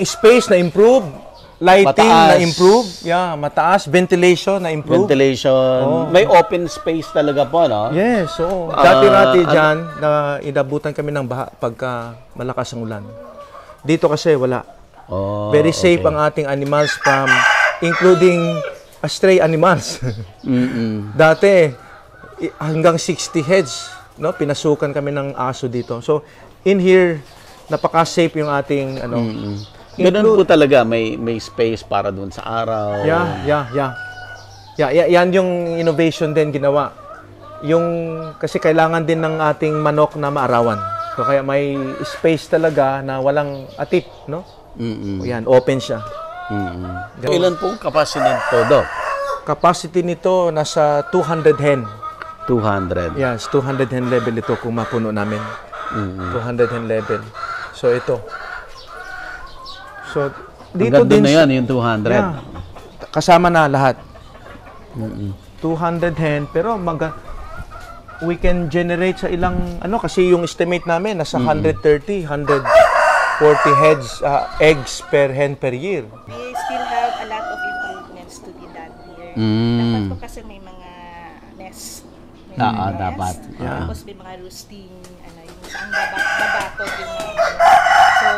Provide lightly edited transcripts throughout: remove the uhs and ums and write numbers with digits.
Space na improve, lighting Mataas. na improve, mataas, ventilation na improve. Ventilation. May open space talaga po, no? Yes, so dati-rati dyan, na inabutan kami ng baha pagka malakas ang ulan. Dito kasi wala. Very safe ang ating animals from, including stray animals. Dati, hanggang 60 heads, no? Pinasukan kami ng aso dito. So, in here, napaka-safe yung ating, Ganun po talaga, may space para doon sa araw. Yan yung innovation din ginawa. Kasi kailangan din ng ating manok na maarawan. So kaya may space talaga na walang atip, no? Yan, open siya. Ilan pong capacity nito, Doc? Capacity nito nasa 200 hen. 200. Yes, 200 hen level ito kung mapuno namin. 200 hen level. So ito. So, dito din na yan, yung 200. Yeah, kasama na lahat. 200 hen, pero we can generate sa ilang, kasi yung estimate namin, nasa 130, 140 heads, eggs per hen per year. We still have a lot of improvements to be done here. Dapat po kasi may mga nest. Dapat. Tapos may mga roosting, yung saan babatod yung mga. So,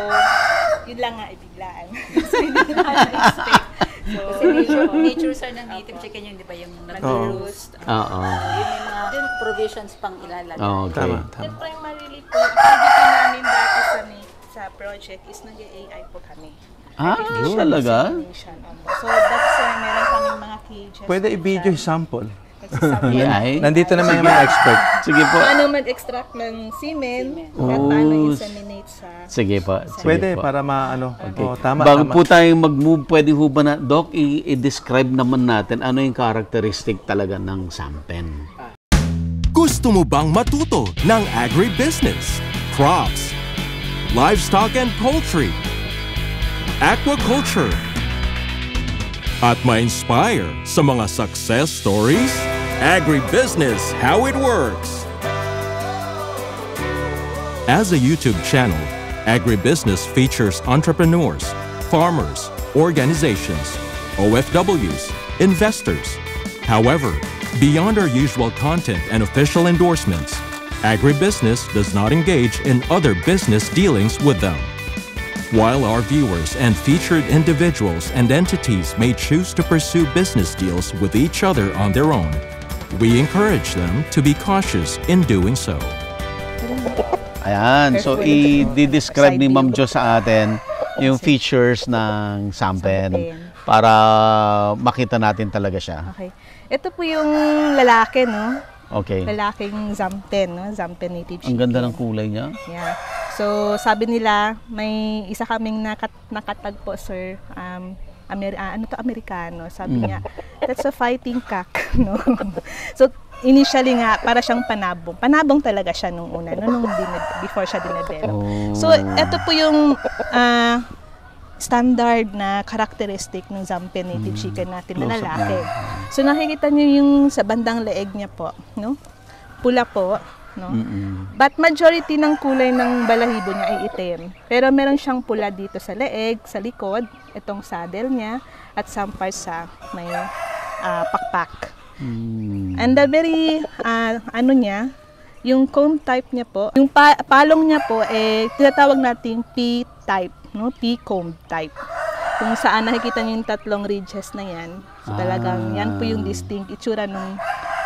yun lang nga ibiglaan. So, hindi naman expect. So, nature sir ng native chicken yun, di ba? Yung nag-roost. Yun yung mga provisions pang ilalagay. Okay. Then primarily po, activity namin dati sa project is nag-AI po kami. Talaga? So, that's meron kami mga cages. Pwede i-video yung sample. AI? Nandito naman yung mga expert. Sige po. Paano mag-extract ng semen at paano inseminate sa... Sige po. Pwede para tama. Bago po tayong mag-move, pwede ho ba na, Doc, i-describe naman natin ano yung characteristic talaga ng sampen? Gusto mo bang matuto ng agribusiness, crops, livestock and poultry, aquaculture, at ma-inspire sa mga success stories? Agribusiness, how it works. As a YouTube channel, Agribusiness features entrepreneurs, farmers, organizations, OFWs, investors. However, beyond our usual content and official endorsements, Agribusiness does not engage in other business dealings with them. While our viewers and featured individuals and entities may choose to pursue business deals with each other on their own, we encourage them to be cautious in doing so. Ayan, so i-describe ni Ma'am Jo sa atin yung features ng sampen para makita natin talaga siya. Okay. Ito po yung lalaki, no? Okay. Lalaking zampen, no? Zampen native chicken. Ang ganda ng kulay niya. Yeah. So, sabi nila, may isa kaming nakatagpo, sir. Amerikano. Sabi niya, that's a fighting cock, no? So, initially nga, para siyang panabong. Panabong talaga siya nung una, no? Before siya dinevelop. So, ito po yung standard na characteristic ng Zampen native chicken natin na lalaki. So, nakikita niyo yung sa bandang leeg niya po, no? Pula po, no? But majority ng kulay ng balahibo niya ay itim. Pero meron siyang pula dito sa leeg, sa likod, itong saddle niya, at some parts sa may pakpak. And the very, niya, yung comb type niya po, yung palong niya po, tinatawag nating P-type, no? P-comb type. Kung saan nakikita niyo yung tatlong ridges na yan, so talagang yan po yung distinct itsura ng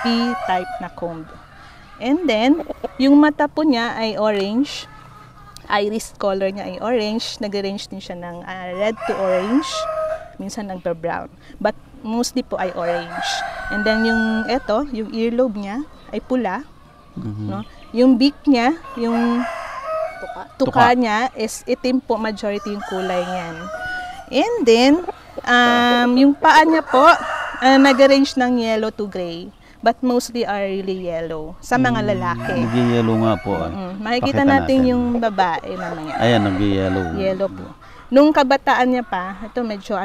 P-type na comb. And then, yung mata po niya ay orange. Iris color niya ay orange. Nag-range din siya ng red to orange. Minsan nagpa-brown. But mostly po ay orange. And then yung yung earlobe niya ay pula. No? Yung beak niya, yung tuka niya is itim po, majority yung kulay niyan. And then, yung paa niya po, nag-range ng yellow to gray. But mostly are really yellow sa mga lalaki. Nag-yellow nga po. Makikita natin yung babae naman yan. Ayan, nag-yellow. Yellow po. Nung kabataan niya pa, ito medyo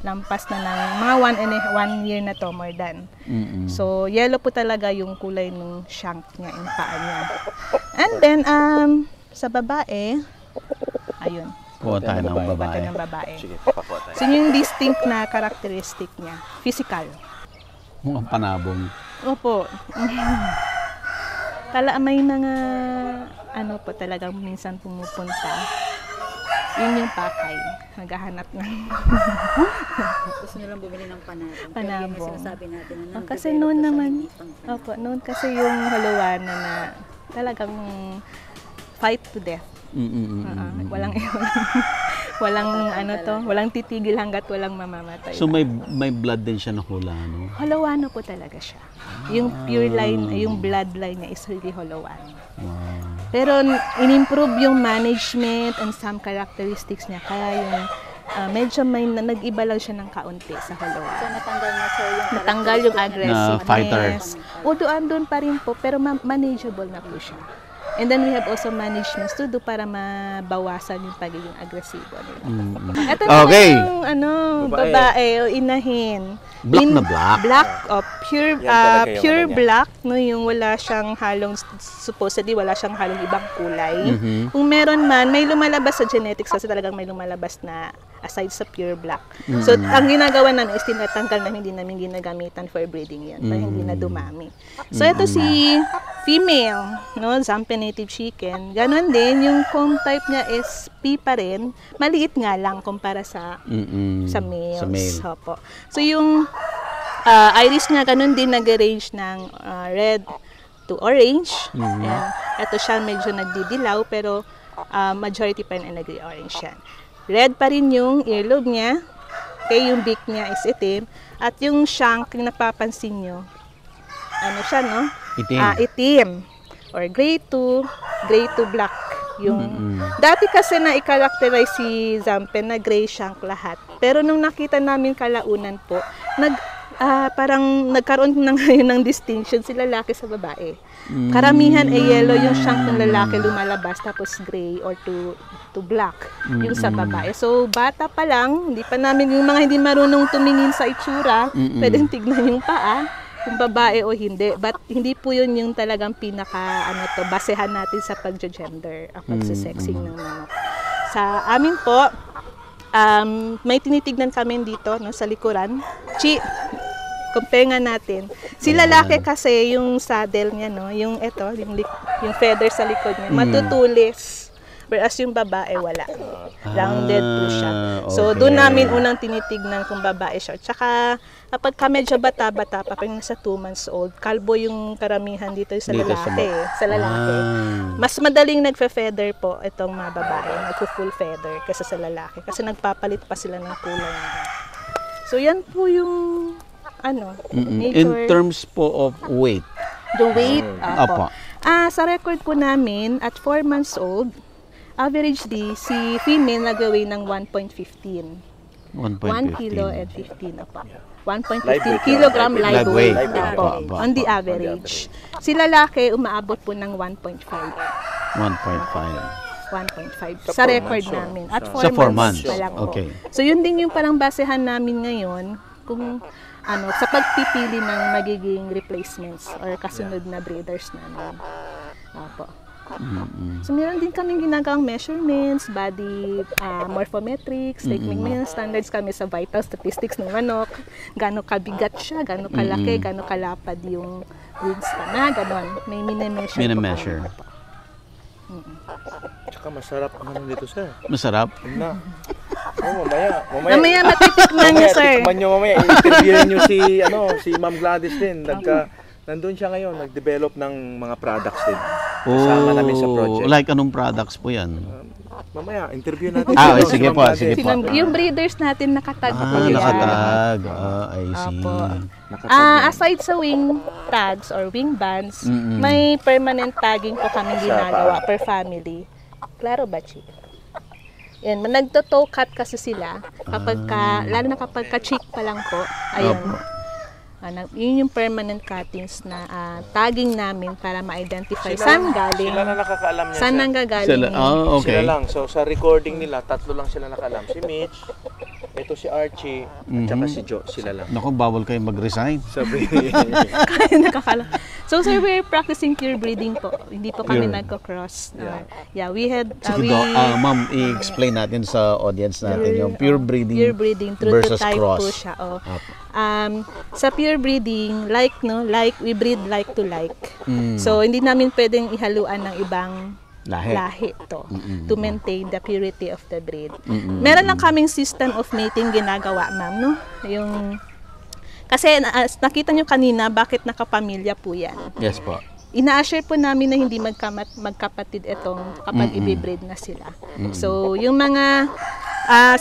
lampas na ng mga 1 year na to, more than. So, yellow po talaga yung kulay ng shank niya, yung paa niya. And then, sa babae, ayun. Kuha tayo ng Kuha babae. tayo ng babae. Sige, papakuha tayo. So, yung distinct na characteristic niya, physical. Mukhang panabong. Opo. May mga, ano po talagang minsan pumupunta. Yun yung pakay. Naghahanap ng Gusto nilang bumili ng panabong. Panabong. Pero yung sinasabi natin na kasi noon naman, opo, noon kasi yung halawana na talagang fight to death. Walang titigil hanggat walang mamamatay. So may blood din siya na hula, no? Holowano po talaga siya. Yung pure line, yung bloodline niya is really Holowano. Wow. Pero in-improve yung management and some characteristics niya. Kaya yung medyo nag-iba lang siya ng kaunti sa Holowano. So natanggal na sir yung Natanggal yung aggressiveness. Na fighter. Although andun pa rin po, pero manageable na po siya. And then we have also managements to do para mabawasan yung pagiging agresibo nila. Ito Okay. yung babae o inahin. Black na black? Black, pure Yan talaga yung pure ano niya. black, no, yung wala siyang halong, supposedly wala siyang halong ibang kulay. Kung meron man, may lumalabas sa genetics kasi talagang may lumalabas na aside sa pure black. So, ang ginagawa namin is tinatanggal na hindi namin ginagamitan for breeding yan, para hindi na dumami. So, ito si female, no, Zampe native chicken. Ganon din, yung comb type niya is P pa rin, maliit nga lang kumpara sa males. Sa male. Opo. So, yung iris niya, ganun din nag-range ng red to orange. Ayan. Ito siya medyo nagdidilaw, pero majority pa rin ay nag-orange yan. Red pa rin yung earlobe niya. Okay, yung beak niya is itim. At yung shank, yung napapansin nyo, ano siya, no? Itim. Itim. Or gray to black. Yung dati kasi na i-characterize si Zampe na gray shank lahat. Pero nung nakita namin kalaunan po, parang nagkaroon na ngayon ng distinction si lalaki sa babae. Karamihan ay yellow yung shank ng lalaki lumalabas, tapos gray or to black yung sa babae. So bata pa lang, hindi pa namin yung mga hindi marunong tumingin sa itsura, pwedeng tignan yung paa kung babae o hindi. But hindi po yun yung talagang basehan natin sa pag-gender, ang pagsisexing ng manok. Sa amin po, may tinitignan kami dito, no, sa likuran. Compare nga natin. Si lalaki kasi yung saddle niya, no, yung feather sa likod niya, matutulis. Whereas yung babae, wala. Rounded po siya. So, Okay. doon namin unang tinitignan kung babae siya. Tsaka, kapag medyo bata-bata pa, pag nasa 2 months old, kalbo yung karamihan dito sa Dito lalaki. Sa lalaki. Mas madaling nagfe-feather po itong mga babae. Nagpo-full feather kaysa sa lalaki. Kasi nagpapalit pa sila ng kulay nila. So, yan po yung In nature. terms po of weight. The weight, Apo. sa record po namin, at 4 months old, averagely, si female nag-weigh ng 1.15. 1 kilo and 15, apo. 1.15 kilogram live weight, apo, on the average. Si lalaki, umaabot po ng 1.5. 1.5 sa record namin. At 4 Sa 4 months months. pa lang po. Okay. So, yun din yung parang basehan namin ngayon kung sa pagpipili ng magiging replacements or kasunod na breeders namin. Opo. So, meron din kaming ginagawang measurements, body morphometrics, like may standards kami sa vital statistics ng manok, gaano kabigat siya, gaano kalaki, gaano kalapad yung wingspan na, ganon. May mini-measure. Tsaka masarap naman dito, sir. Masarap? Na. Mamaya matitikman niyo, sir. Tikman nyo mamaya. I-interviewin nyo si Ma'am Gladys din. Nandun siya ngayon, nag-develop ng mga products din. Kasama namin sa project. Like anong products po yan? Mamaya, interview natin. Sige po, sige po. Yung breeders natin nakatag po yan. Nakatag. I see. Apo. Aside sa wing tags or wing bands, may permanent tagging po kami ginagawa per family. Klaro ba, Chi? Yan, nagto-toe cut kasi sila lalo na kapag ka-chick pa lang po. Ayun. Yun yung permanent cuttings na tagging namin para ma-identify saan galing. Sila na nakakaalam niya. Saan nanggagaling. Okay. Sila lang. So, sa recording nila, 3 lang sila nakaalam. Si Mitch, Ito si Archie at saka si Joe, sila lang. Naku, bawal kayo mag-resign. Sabi, Kaya nakakala. So sir, we're practicing pure breeding po. Hindi po kami Pure. nagko-cross. Yeah, we had Sige daw, ma'am, i-explain natin sa audience natin yung pure breeding, true to versus type cross. po siya. Sa pure breeding, like we breed like to like. So hindi namin pwedeng ihaluan ng ibang lahi to to maintain the purity of the breed. Meron lang kaming system of mating ginagawa, ma'am, no? Yung kasi nakita nyo kanina bakit nakapamilya po yan. Yes po. Ina-assure po namin na hindi magkapatid itong kapag i-breed na sila. So, yung mga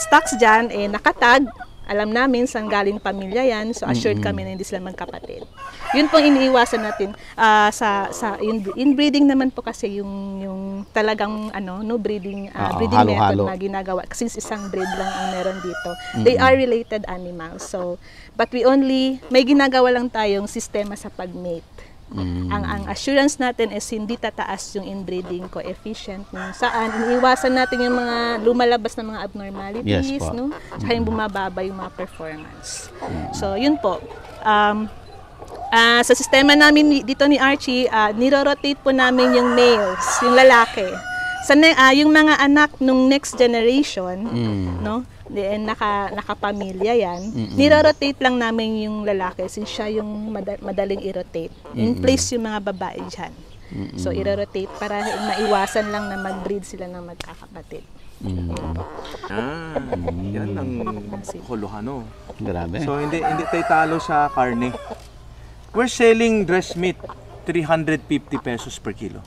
stocks dyan, nakatag, alam namin saan galing pamilya yan, so assured kami na hindi sila magkapatid. Yun pong iniiwasan natin. Inbreeding naman po kasi yung talagang breeding halo-halo method na ginagawa. Since isang breed lang ang meron dito. They are related animals. So, but may ginagawa lang tayong sistema sa pag-mate. Ang assurance natin is hindi tataas yung inbreeding coefficient kung saan iniiwasan natin yung mga lumalabas na mga abnormalities, yes, no? Tsaka yung bumababa yung mga performance. So, yun po. Sa sistema namin dito ni Archie, niro-rotate po namin yung males, yung lalaki. Yung mga anak nung next generation, no? Nakapamilya yan. Niro-rotate lang namin yung lalaki since siya yung madaling i-rotate. In place yung mga babae dyan. So, i-rotate para maiwasan lang na mag-breed sila ng magkakapatid. yan ang Holojano. Grabe. So, hindi tayo talo sa karne. We're selling dressed meat, 350 pesos per kilo.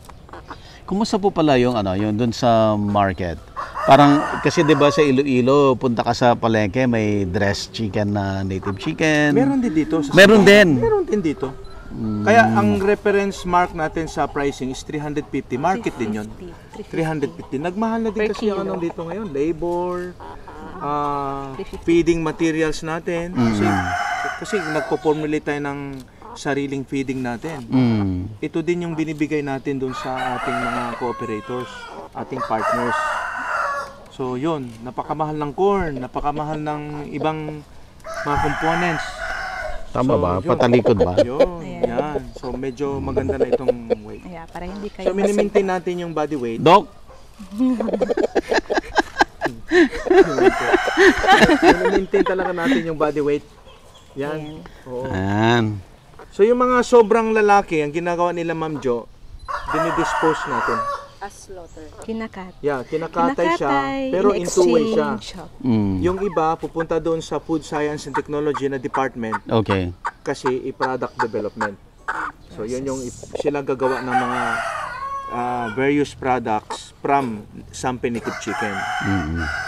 Kumusta po pala yung doon sa market? Parang kasi 'di ba sa Iloilo, punta ka sa palengke, may dressed chicken na native chicken. Meron din dito. Meron din. Meron din dito. Kaya ang reference mark natin sa pricing is 350. Market din 'yon. 350. Nagmahal na din kasi ang dito ngayon, labor, feeding materials natin. Kasi nagpo-formulate tayo ng sariling feeding natin. Ito din yung binibigay natin doon sa ating mga cooperators, ating partners. So yun, napakamahal ng corn, napakamahal ng ibang mga components. Tama ba? Patalikod ba? Yun, yan. So medyo maganda na itong weight. Yeah, para hindi kayo So mini-maintain natin yung body weight. Doc? Mini-maintain talaga natin yung body weight. Yan. Oo. Ayan. So yung mga sobrang lalaki, ang ginagawa nila Ma'am Jo, dinidispose natin. As slaughter. kinakat. Yeah, kinakatay siya, pero in two ways siya. Yung iba, pupunta doon sa Food Science and Technology na department. Okay. Kasi i-product development. So yun yung sila gagawa ng mga various products from Sampe native chicken.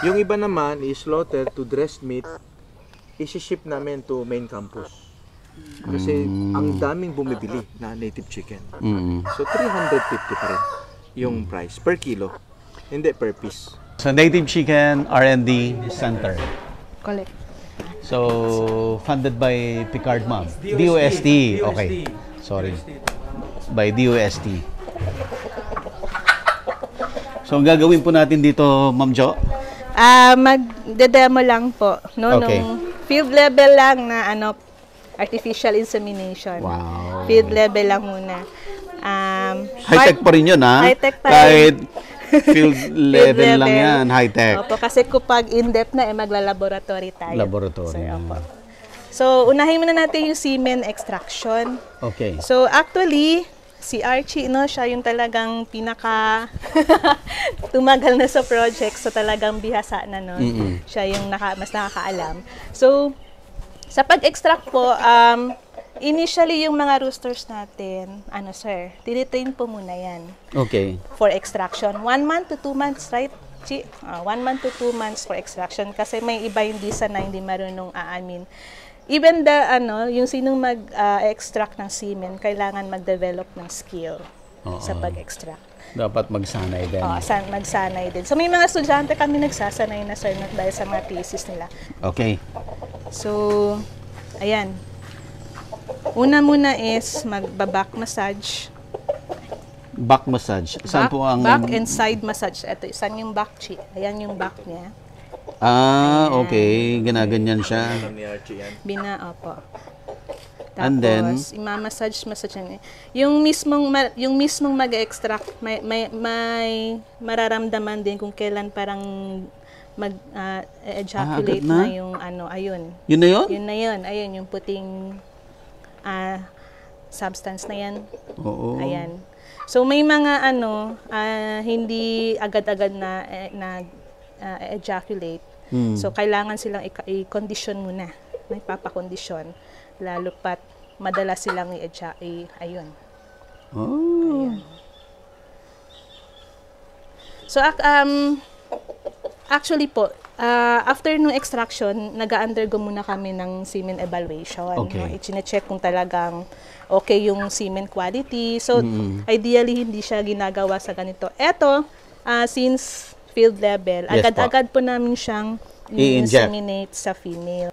Yung iba naman is slaughter to dressed meat, isi-ship namin to main campus. Kasi ang daming bumibili na native chicken. So 350 pa rin yung price per kilo, hindi per piece. So Native Chicken R&D Center. Correct. So funded by Picard Ma'am. DOST. Okay. Sorry. By DOST. So ang gagawin po natin dito, Ma'am Jo? Mag-demo lang po, no? Okay. Nung field level lang na artificial insemination. Wow. Field level lang muna. High-tech pa rin yun, ha? High-tech pa Kahit field level lang yan, high-tech. Opo, kasi kapag in-depth na, magla-laboratory tayo. Laboratory. So, unahin muna natin yung semen extraction. Okay. So, actually, si Archie, siya yung talagang pinaka tumagal na sa project. So, talagang bihasa na, Siya yung mas nakakaalam. So, sa pag-extract po, initially yung mga roosters natin, tinitrain po muna yan. Okay. For extraction. 1 month to 2 months, right? 1 month to 2 months for extraction. Kasi may iba hindi sanay, hindi marunong aamin. Even yung sinong mag-extract ng semen, kailangan mag-develop ng skill sa pag-extract. Dapat magsanay din. Magsanay din. So may mga estudyante kami nagsasanay na sir dahil sa mga thesis nila. Okay. So, ayan. Una muna is magba-back massage. Back massage. Saan po ang... Back and side massage. Ito, saan yung back cheek? Ayan yung back niya. Okay. Ginaganyan siya. Alam ni Archie yan. Opo. And then? Tapos, imamassage niya. Yung mismong mag-extract, may mararamdaman din kung kailan parang ejaculate agad na? na yung ayun. Yun na yun? Yun na yun. Ayun, yung puting substance na yan. Oo. Ayan. So, may mga hindi agad-agad na ejaculate. So, kailangan silang i-condition muna. May papakondisyon. Lalo pat madalas silang ayun. Oh. Ayan. So, actually po, after nung extraction, nag-undergo muna kami ng semen evaluation. Okay. No? I-check kung talagang okay yung semen quality. So, ideally, hindi siya ginagawa sa ganito. Eto, since field level, Yes, agad-agad po namin siyang I-inject. inseminate sa female.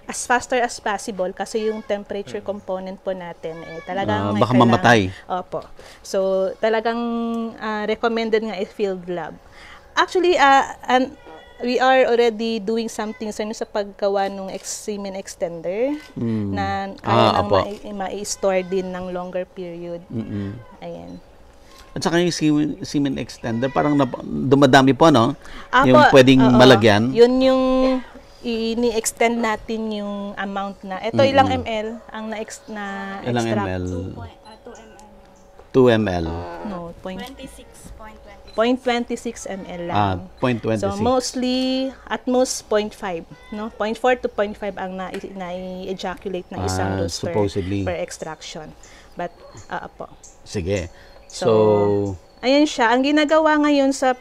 As faster as possible kasi yung temperature component po natin talagang baka mamatay. Opo. So, talagang recommended nga field lab. Actually, we are already doing something sa paggawa ng semen extender na kaya nang ma-store din ng longer period. Ayan. At saka yung semen extender, parang dumadami po, no? Apo, yung pwedeng malagyan. Yun yung ini-extend natin yung amount na. Ito ilang ml ang na-extract? Ilang ml? 2 ml. No, 26.20. 0.26 ml lang. 0.26. So mostly at most 0.5, no? 0.4 to 0.5 ang na-ejaculate ng isang rooster supposedly. per extraction. But po. Sige. So ayan siya. Ang ginagawa ngayon sa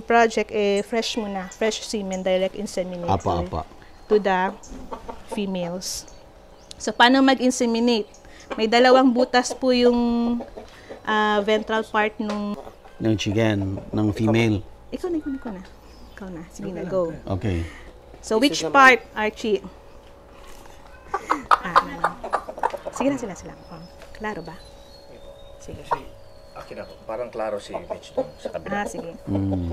project fresh semen, direct inseminate to the females. So paano mag-inseminate? May dalawang butas po yung ventral part ng chicken, ng female. Ikaw na. Sige na, go. Okay. So, which part, Archie? Sige na sila. Klaro ba? Sige. Akin ako. Parang klaro si Mitch doon sa kabila. Sige.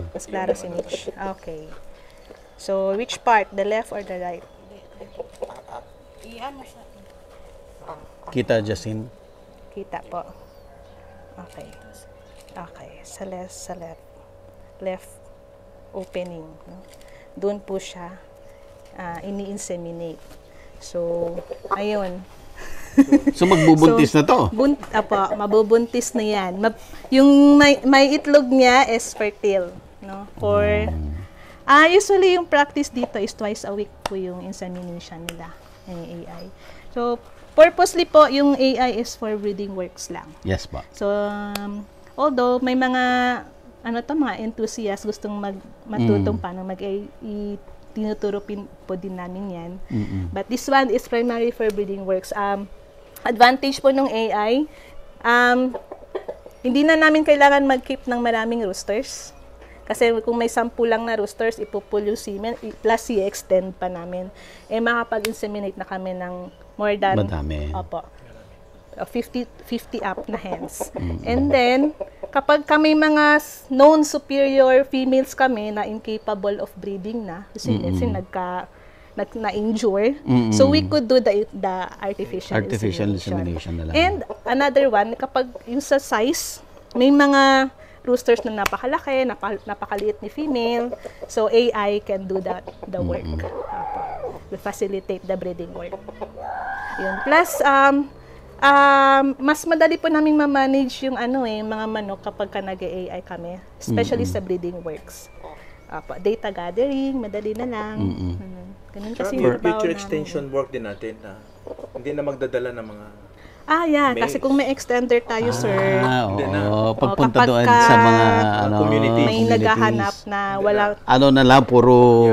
Mas klaro si Mitch. Okay. So, which part? The left or the right? Iyan mo siya. Kita, Jasin? Kita po. Okay. Sa left. Left opening. No? Doon po siya ini-inseminate. So, ayun. So magbubuntis na to? Mabubuntis na yan. Yung may itlog niya is fertile. No? Usually yung practice dito is twice a week po yung insemination nila ng AI. So, purposely po, yung AI is for breeding works lang. Yes po. So, although may mga mga enthusiasts gustong matutong paano tinuturo po din namin yan. But this one is primarily for breeding works. Advantage po ng AI, hindi na namin kailangan mag-keep ng maraming roosters. Kasi kung may 10 lang na roosters, ipupul yung semen, plus i-extend pa namin. Makapag-inseminate na kami ng more than madami. 50 up na hens. And then, kapag kami mga known superior females kami na incapable of breeding na, kasi na-injure, so we could do the artificial insemination na lang. And another one, kapag yung sa size, may mga roosters na napakalaki, napakaliit ni female, so AI can do the work. To facilitate the breeding work. Yun. Plus, mas madali po namin ma-manage yung mga manok kapag nag-AI kami, especially sa breeding works. Data gathering, madali na lang. Ganun kasi yung future extension work din natin na hindi na magdadala ng mga kasi kung may extender tayo, sir. Pagpunta doon sa mga may naghahanap na wala na lang, puro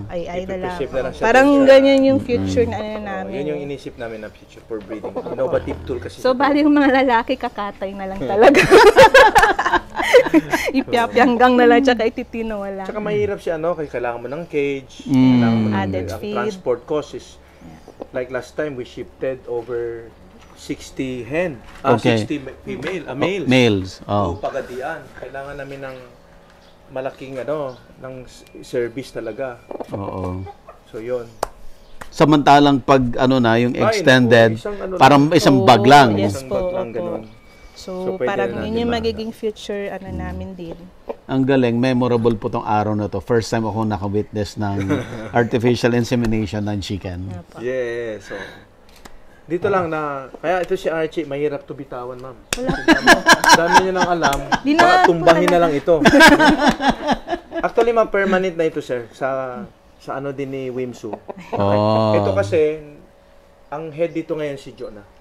AI na lang. Parang ganyan yung future na namin. Yun yung inisip namin na future for breeding. Innovative tool kasi. So, bali yung mga lalaki, kakatay na lang talaga. Ipyapyanggang na lang, tsaka ititino wala. Tsaka mahirap siya, kasi kailangan mo ng cage, kailangan mo added feed. Transport costs is, like last time, we shifted over 60 hen, 60 female, males. Males. So, pagadian. Kailangan namin ng malaking ng service talaga. Oo. So yun. Samantalang pag yung extended, parang isang bag lang. Yes Isang po. bag lang, Opo. ganun. So, pwede parang na yun natin yung magiging future namin din. Ang galing, memorable po tong araw na to. First time ako naka-witness ng artificial insemination ng chicken. Yes. So, dito lang na, kaya ito si Archie, mahirap to bitawan, ma'am. Dami niya nang alam, baka tumbahin na lang ito. Actually, ma'am, permanent na ito, sir, sa din ni Wimsu. Oh. Ito kasi, ang head dito ngayon si Jonah.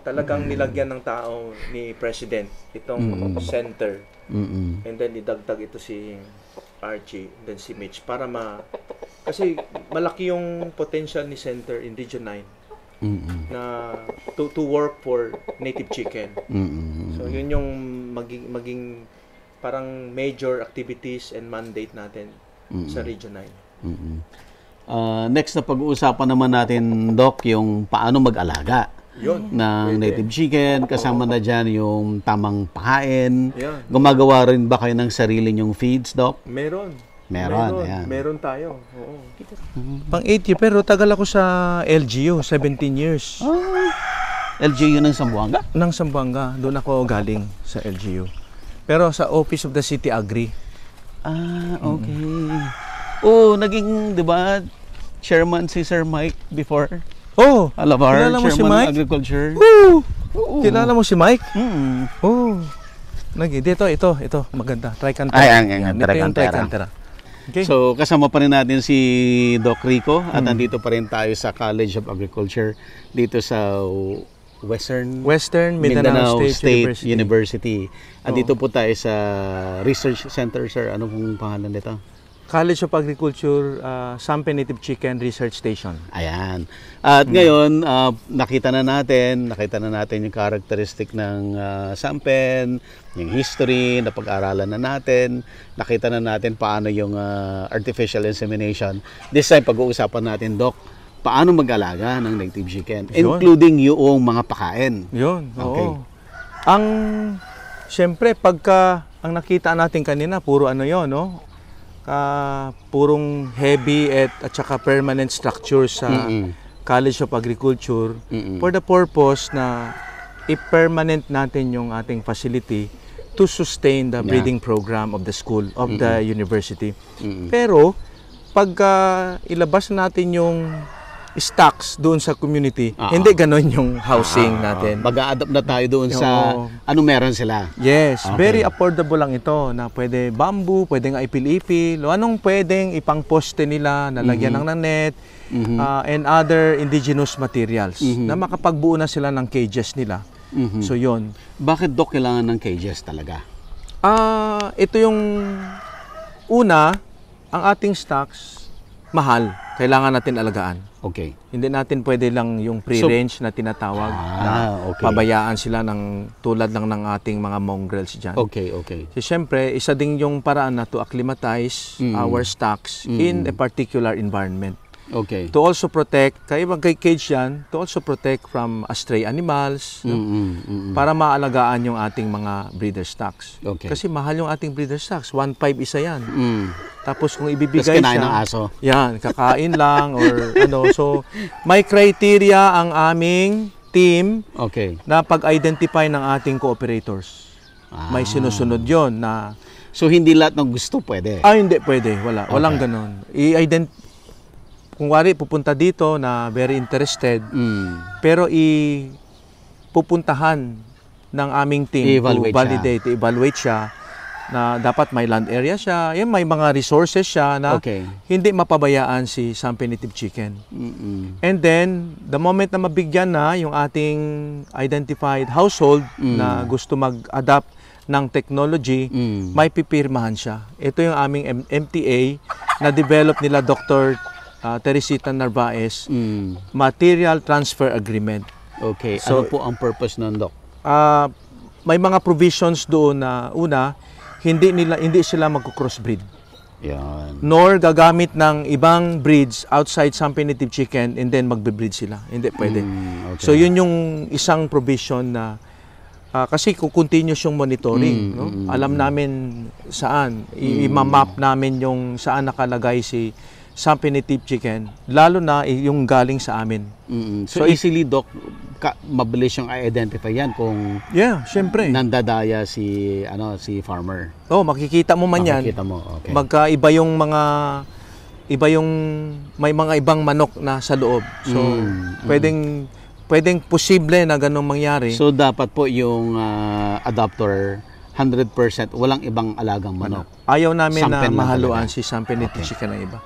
Talagang nilagyan ng tao ni President itong center. And then idagdag ito si Archie, and then si Mitch para kasi malaki yung potential ni center in Region 9 na to work for native chicken. So yun yung maging parang major activities and mandate natin sa Region 9. Next na pag-uusapan naman natin, Doc, yung paano mag-alaga ng native chicken, kasama na dyan yung tamang pakain. Gumagawa rin ba kayo ng sarili nyong feeds, Doc? Meron. Ayan. Meron tayo. Oo. Pang 8 years, pero tagal ako sa LGU, 17 years. LGU ng Zamboanga? Ng Zamboanga, doon ako galing sa LGU. Pero sa Office of the City Agri. Okay. Naging, di ba, chairman si Sir Mike before? Alabar, kilala mo chairman si Mike? Agriculture. Kilala mo si Mike? Ito, maganda. Tricantera. Ang Ito yung Tricantera. Tricantera. Okay. So, kasama pa rin natin si Doc Rico at nandito pa rin tayo sa College of Agriculture dito sa Western Mindanao State University. Andito po tayo sa Research Center, sir. Ano pong pangalan nito? College of Agriculture, Sampe Native Chicken Research Station. Ayan. At ngayon, nakita na natin yung characteristic ng Sampen, yung history, napag-aralan na natin, nakita na natin paano yung artificial insemination. This time, pag-uusapan natin, Doc, paano mag-alaga ng native chicken, including yung mga pakain. Yun, okay. Siyempre, ang nakita natin kanina, puro purong heavy at saka permanent structure sa College of Agriculture for the purpose na i-permanent natin yung ating facility to sustain the breeding program of the school, of the university. Pero, pag ilabas natin yung stocks doon sa community, hindi ganon yung housing natin. Mag-a-adapt na tayo doon sa ano meron sila. Yes, very affordable lang ito na pwede bamboo, pwede nga ipil-ipil, anong pwedeng ipang-poste nila, nalagyan ng net, and other indigenous materials na makapagbuo na sila ng cages nila. So yon. Bakit, Doc, kailangan ng cages talaga? Ito yung una, ang ating stocks mahal. Kailangan natin alagaan. Okay. Hindi natin pwede lang yung pre-range na tinatawag na pabayaan sila tulad lang ng ating mga mongrels dyan. Okay. So, syempre, isa din yung paraan na to acclimatize our stocks in a particular environment. Okay. To also protect, kaya mag-cage yan, to also protect from stray animals, para maalagaan yung ating mga breeder stocks. Okay. Kasi mahal yung ating breeder stocks, 1.5 isa yan. Tapos kung ibibigay tapos kinain siya, ng aso. yan, kakain lang or So, may criteria ang aming team na pag-identify ng ating cooperators. May sinusunod yon na... So, hindi lahat ng gusto pwede? Hindi pwede. Walang ganon. Kung wari, pupunta dito na very interested, pero pupuntahan ng aming team to validate, evaluate siya, na dapat may land area siya, may mga resources siya na hindi mapabayaan si Sampe Native Chicken. And then, the moment na mabigyan na yung ating identified household na gusto mag-adapt ng technology, may pipirmahan siya. Ito yung aming MTA na develop nila Dr. Teresita Narvaez, Material Transfer Agreement. Okay. So, ano po ang purpose nun, Doc? May mga provisions doon na una, hindi sila magko-crossbreed. Yan. Nor gagamit ng ibang breeds outside Sampe Native Chicken and then magbe-breed sila. Hindi pwede. So yun yung isang provision na Kasi kung continuous yung monitoring, no? Alam namin saan, i-map namin yung saan nakalagay si Sampen Native Chicken, lalo na yung galing sa amin. So easily, Doc, mabilis yung i-identify yan kung syempre. nandadaya si farmer. Makikita mo man yan. Makikita mo, okay. Magkaiba yung may mga ibang manok na sa loob. So, pwedeng posible na ganun mangyari. So, dapat po yung adopter 100% walang ibang alagang manok. Ayaw namin Sampen na lang mahaluan talaga. si Sampen Native Chicken na iba.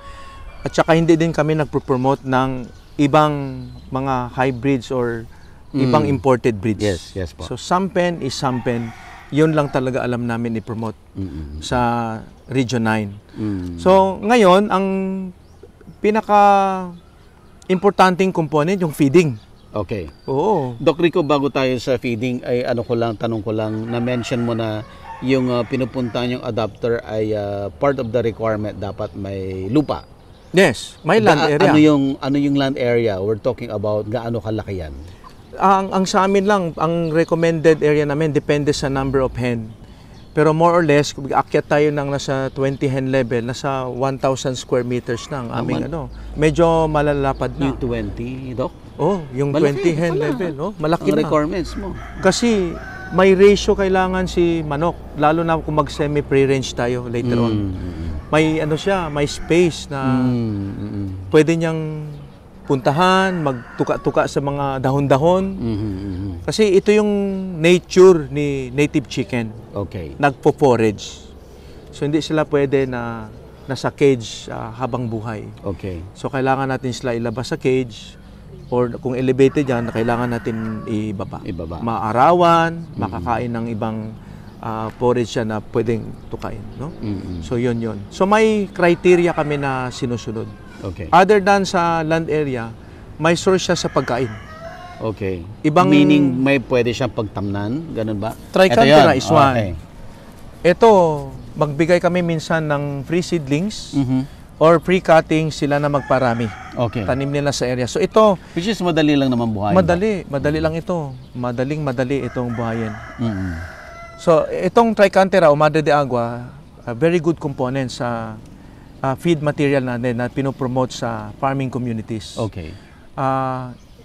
At saka hindi din kami nagpo-promote ng ibang mga hybrids or ibang imported breeds. Yes po. So, Sampen is Sampen. Yun lang talaga alam namin i-promote sa Region 9. So, ngayon, ang pinaka-importanting component, yung feeding. Okay. Oo. Doc Rico, bago tayo sa feeding, ay tanong ko lang, na-mention mo na yung pinupuntahan yung adopter ay part of the requirement, dapat may lupa. Yes, may land area. Ano yung land area? We're talking about gaano kalaki yan? Ang sa amin lang, ang recommended area namin depende sa number of hen. Pero more or less, kung akyat tayo ng nasa 20 hen level, nasa 1,000 square meters na ang aming medyo malalapad na. Yung 20, Doc? Yung Malaki, 20 hen wala. level, malaki Ang na. requirements mo. Kasi may ratio kailangan si manok, lalo na kung mag semi-free range tayo later on. May may space na pwede niyang puntahan, magtuka-tuka sa mga dahon-dahon. Kasi ito yung nature ni native chicken. Okay. Nagpo-forage. So hindi sila pwede na nasa cage habang buhay. Okay. So kailangan natin sila ilabas sa cage, or kung elevated yan, kailangan natin ibaba. Maarawan, makakain ng ibang forage siya na pwedeng tukain, no? So yun. So may criteria kami na sinusunod. Okay. Other than sa land area, may source siya sa pagkain. Okay. Meaning may pwede siyang pagtamnan, ganun ba? Trichantera is one. Okay. Ito, magbigay kami minsan ng free seedlings or free cutting, sila na magparami. Okay. Tanim nila sa area. So ito, Which is madali lang naman buhayin. madali lang ito. Madali itong buhayin. So, itong Trichantera o Madre de Agua, a very good component sa feed material natin na pinopromote sa farming communities. Okay.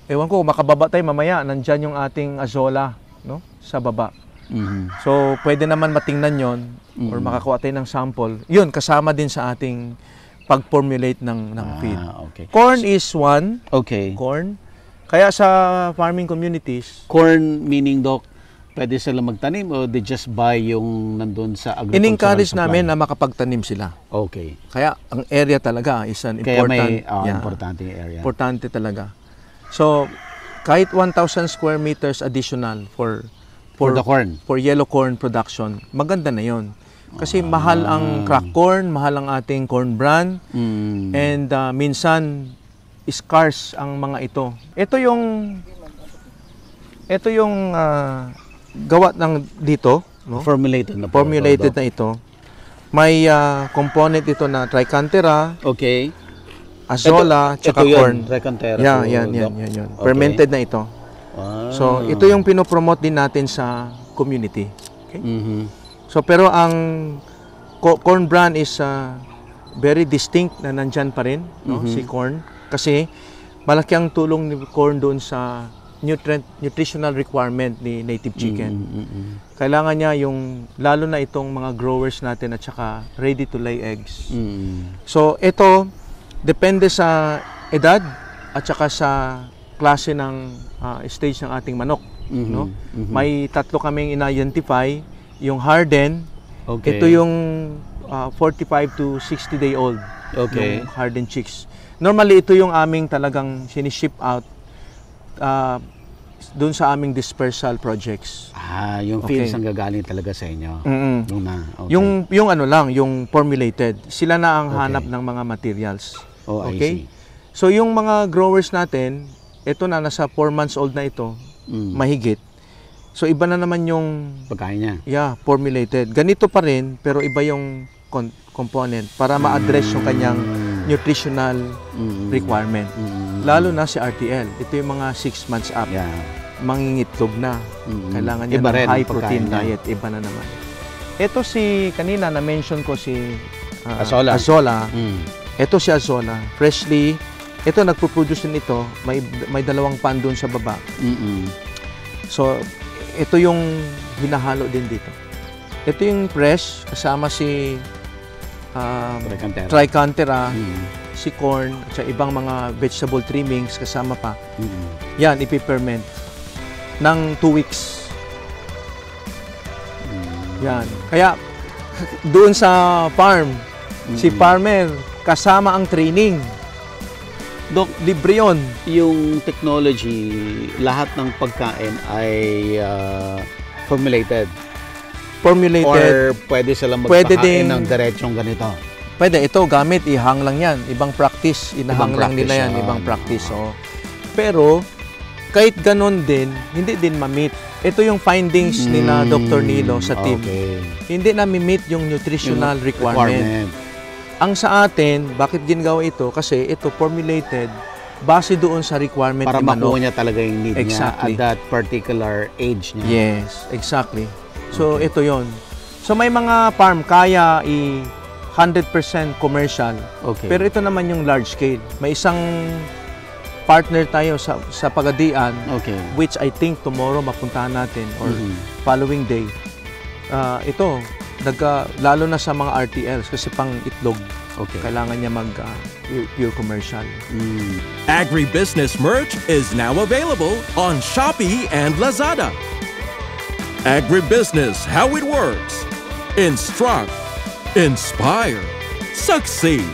Ewan ko, makababa tayo mamaya, nandyan yung ating azola, no? Sa baba. So, pwede naman matingnan yon or makakuha tayo ng sample. Yun, kasama din sa ating pag-formulate ng feed. Okay. Corn is one. Okay. Corn. Kaya sa farming communities, Corn meaning, Doc, pwede sila magtanim o they just buy yung nandun sa agricultural in-encourage supply? namin na makapagtanim sila. Okay. Kaya ang area talaga is an Kaya important. may importante yung area. Importante talaga. So, kahit 1,000 square meters additional for the corn. For yellow corn production, maganda na 'yon. Kasi mahal ang crack corn, mahal ang ating corn bran, and minsan scarce ang mga ito. Ito yung gawa ng dito, no? Formulated na po. Formulated na ito. May component ito na Trichantera, Okay. azola, tsaka ito corn. Trichantera. Yan. Okay. Fermented na ito. So, ito yung pinopromote din natin sa community. Okay? So, pero ang corn bran is very distinct na nandyan pa rin, no? Si corn. Kasi, malaki ang tulong ni corn doon sa nutritional requirement ni native chicken. Kailangan niya lalo na itong mga growers natin at saka ready to lay eggs. So, ito, depende sa edad at saka sa klase ng stage ng ating manok. No? May tatlo kaming in-identify, yung harden, ito yung 45 to 60 day old, yung hardened chicks. Normally, ito yung aming talagang siniship out doon sa aming dispersal projects. Yung fields ang gagaling talaga sa inyo. Muna. Okay. Yung formulated. Sila na ang hanap ng mga materials. I see. So yung mga growers natin, ito na nasa 4 months old na ito, mahigit. So iba na naman yung pagkain niya. Yeah, formulated. Ganito pa rin pero iba yung component para ma-address yung kanyang nutritional requirement. Lalo na si RTL. Ito yung mga 6 months up. Yeah. mangingitlog na. Kailangan niya Iba ng rin ang high protein pagkain niya. diet. Iba na naman. Ito kanina na-mention ko si Azola. Azola. Mm. Ito si Azola. Freshly, ito nagpo-produce din ito. May 2 pan doon sa baba. So, ito yung hinahalo din dito. Ito yung fresh, kasama si Trichantera, si corn, at ibang mga vegetable trimmings kasama pa. Yan, ipiperment ng 2 weeks. Yan. Kaya, doon sa farm, si farmer, kasama ang training. Dok, Libre yun. yung technology, lahat ng pagkain ay formulated. Formulated. Or pwede silang Pwede magpakain ding- ng diretsong ganito. Pwede, ito gamit, ihang lang yan. Ibang practice, inahang Ibang lang nila practice yan, yan. ibang practice. Oh. Pero, kahit ganon din, hindi din ma-meet. Ito yung findings ni na Dr. Nilo sa team. Okay. Hindi na meet yung nutritional requirement. Ang sa atin, bakit ginagawa ito? Kasi ito formulated base doon sa requirement Para ni manok. makuha niya talaga yung need Exactly. niya at that particular age niya. Yes, exactly. So, ito yon. So, may mga farm kaya 100% commercial. Okay. Pero ito naman yung large scale. May isang partner tayo sa Pagadian, Okay. which I think tomorrow mapuntahan natin or following day. Ito, lalo na sa mga RTLs kasi pang itlog. Okay. Kailangan niya pure commercial. Agribusiness merch is now available on Shopee and Lazada. Agribusiness, how it works. Instruct, inspire, succeed.